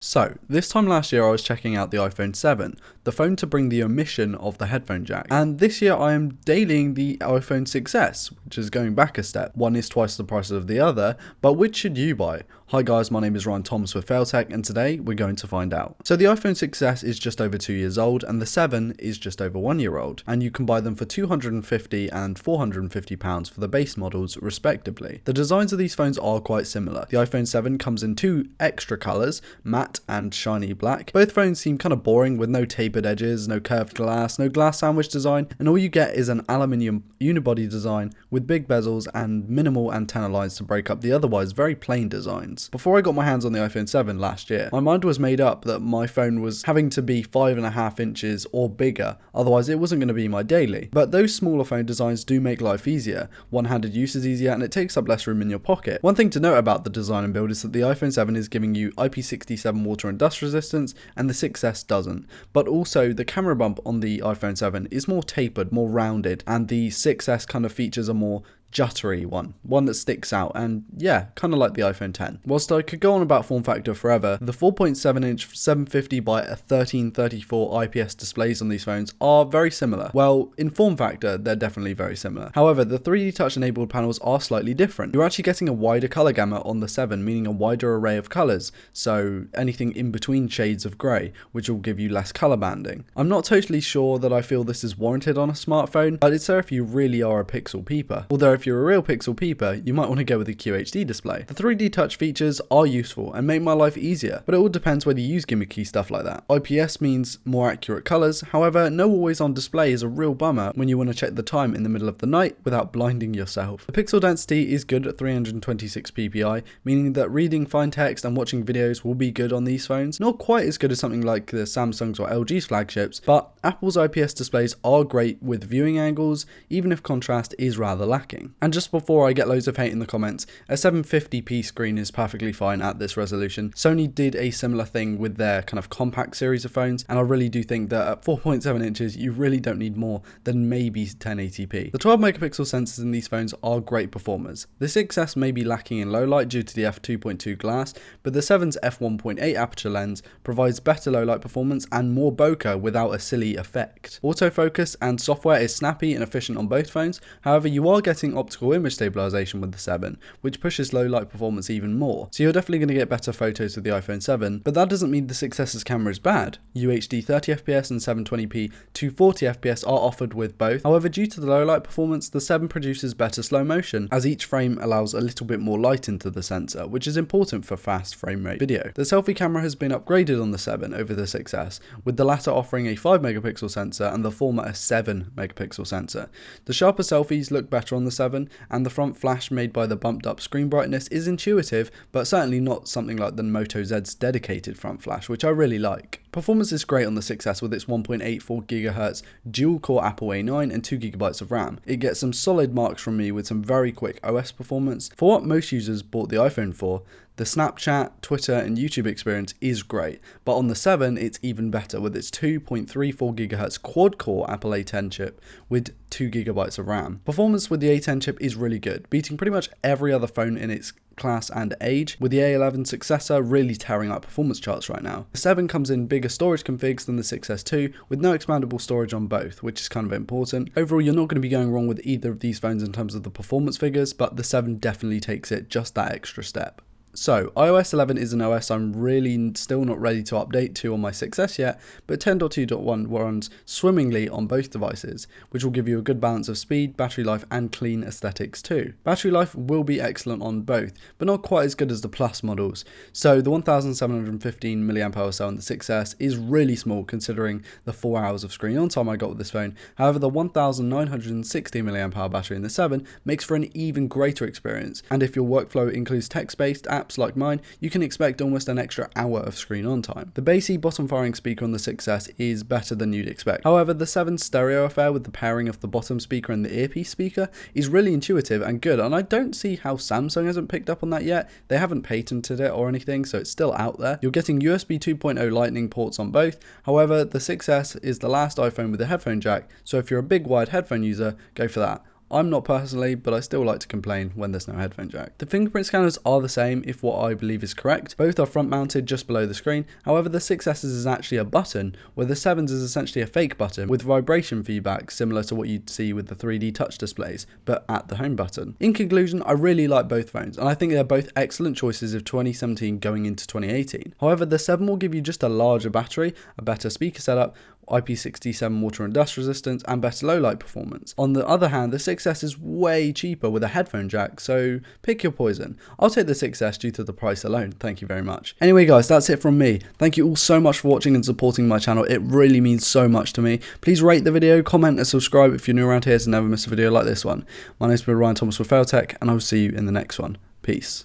So, this time last year I was checking out the iPhone 7, the phone to bring the omission of the headphone jack. And this year I am dailying the iPhone 6S, which is going back a step. One is twice the price of the other, but which should you buy? Hi guys, my name is Ryan Thomas with Failtech, and today we're going to find out. So the iPhone 6S is just over 2 years old, and the 7 is just over 1 year old, and you can buy them for £250 and £450 for the base models respectively. The designs of these phones are quite similar. The iPhone 7 comes in two extra colours, matte and shiny black. Both phones seem kind of boring with no tapered edges, no curved glass, no glass sandwich design, and all you get is an aluminium unibody design with big bezels and minimal antenna lines to break up the otherwise very plain designs. Before I got my hands on the iPhone 7 last year, my mind was made up that my phone was having to be 5.5 inches or bigger, otherwise it wasn't going to be my daily. But those smaller phone designs do make life easier, one-handed use is easier, and it takes up less room in your pocket. One thing to note about the design and build is that the iPhone 7 is giving you IP67 water and dust resistance, and the 6S doesn't. But also the camera bump on the iPhone 7 is more tapered, more rounded, and the 6S kind of features a more juttery one that sticks out, and yeah, kind of like the iPhone 10. Whilst I could go on about form factor forever, the 4.7 inch 750 by 1334 IPS displays on these phones are very similar. Well, in form factor, they're definitely very similar. However, the 3D touch enabled panels are slightly different. You're actually getting a wider color gamut on the 7, meaning a wider array of colors, so anything in between shades of grey, which will give you less color banding. I'm not totally sure that I feel this is warranted on a smartphone, but it's there if you really are a pixel peeper. Although if you're a real pixel peeper, you might want to go with a QHD display. The 3D touch features are useful and make my life easier, but it all depends whether you use gimmicky stuff like that. IPS means more accurate colours, however, no always on display is a real bummer when you want to check the time in the middle of the night without blinding yourself. The pixel density is good at 326 ppi, meaning that reading fine text and watching videos will be good on these phones. Not quite as good as something like the Samsung's or LG's flagships, but Apple's IPS displays are great with viewing angles, even if contrast is rather lacking. And just before I get loads of hate in the comments, a 750p screen is perfectly fine at this resolution. Sony did a similar thing with their kind of compact series of phones, and I really do think that at 4.7 inches you really don't need more than maybe 1080p. The 12 megapixel sensors in these phones are great performers. The 6S may be lacking in low light due to the f2.2 glass, but the 7's f1.8 aperture lens provides better low light performance and more bokeh without a silly effect. Autofocus and software is snappy and efficient on both phones, however you are getting optical image stabilization with the 7, which pushes low light performance even more. So you're definitely going to get better photos with the iPhone 7, but that doesn't mean the 6S's camera is bad. UHD 30fps and 720p 240fps are offered with both. However, due to the low light performance, the 7 produces better slow motion, as each frame allows a little bit more light into the sensor, which is important for fast frame rate video. The selfie camera has been upgraded on the 7 over the 6S, with the latter offering a 5 megapixel sensor and the former a 7 megapixel sensor. The sharper selfies look better on the 7, and the front flash made by the bumped up screen brightness is intuitive, but certainly not something like the Moto Z's dedicated front flash, which I really like. Performance is great on the 6S with its 1.84 GHz dual-core Apple A9 and 2GB of RAM. It gets some solid marks from me with some very quick OS performance. For what most users bought the iPhone for, the Snapchat, Twitter and YouTube experience is great, but on the 7 it's even better with its 2.34 GHz quad-core Apple A10 chip with 2GB of RAM. Performance with the A10 chip is really good, beating pretty much every other phone in its class and age, with the A11 successor really tearing up performance charts right now. The 7 comes in bigger storage configs than the 6S2, with no expandable storage on both, which is kind of important. Overall, you're not going to be going wrong with either of these phones in terms of the performance figures, but the 7 definitely takes it just that extra step. So, iOS 11 is an OS I'm really still not ready to update to on my 6S yet, but 10.2.1 runs swimmingly on both devices, which will give you a good balance of speed, battery life and clean aesthetics too. Battery life will be excellent on both, but not quite as good as the Plus models. So the 1715 mAh cell on the 6S is really small considering the 4 hours of screen on time I got with this phone. However, the 1960 mAh battery in the 7 makes for an even greater experience, and if your workflow includes text-based apps like mine, you can expect almost an extra hour of screen on time. The bassy bottom firing speaker on the 6S is better than you'd expect. However, the 7's stereo affair with the pairing of the bottom speaker and the earpiece speaker is really intuitive and good, and I don't see how Samsung hasn't picked up on that yet. They haven't patented it or anything, so it's still out there. You're getting USB 2.0 lightning ports on both. However, the 6S is the last iPhone with a headphone jack, so if you're a big wired headphone user, go for that. I'm not personally, but I still like to complain when there's no headphone jack. The fingerprint scanners are the same if what I believe is correct. Both are front mounted just below the screen. However, the 6S's is actually a button, where the 7's is essentially a fake button with vibration feedback similar to what you'd see with the 3D touch displays, but at the home button. In conclusion, I really like both phones, and I think they're both excellent choices of 2017 going into 2018. However, the 7 will give you just a larger battery, a better speaker setup, IP67 water and dust resistance, and better low light performance. On the other hand, the 6S is way cheaper with a headphone jack, so pick your poison. I'll take the 6S due to the price alone, thank you very much. Anyway guys, that's it from me. Thank you all so much for watching and supporting my channel, it really means so much to me. Please rate the video, comment and subscribe if you're new around here to never miss a video like this one. My name's been Ryan Thomas with Failtech, and I will see you in the next one. Peace.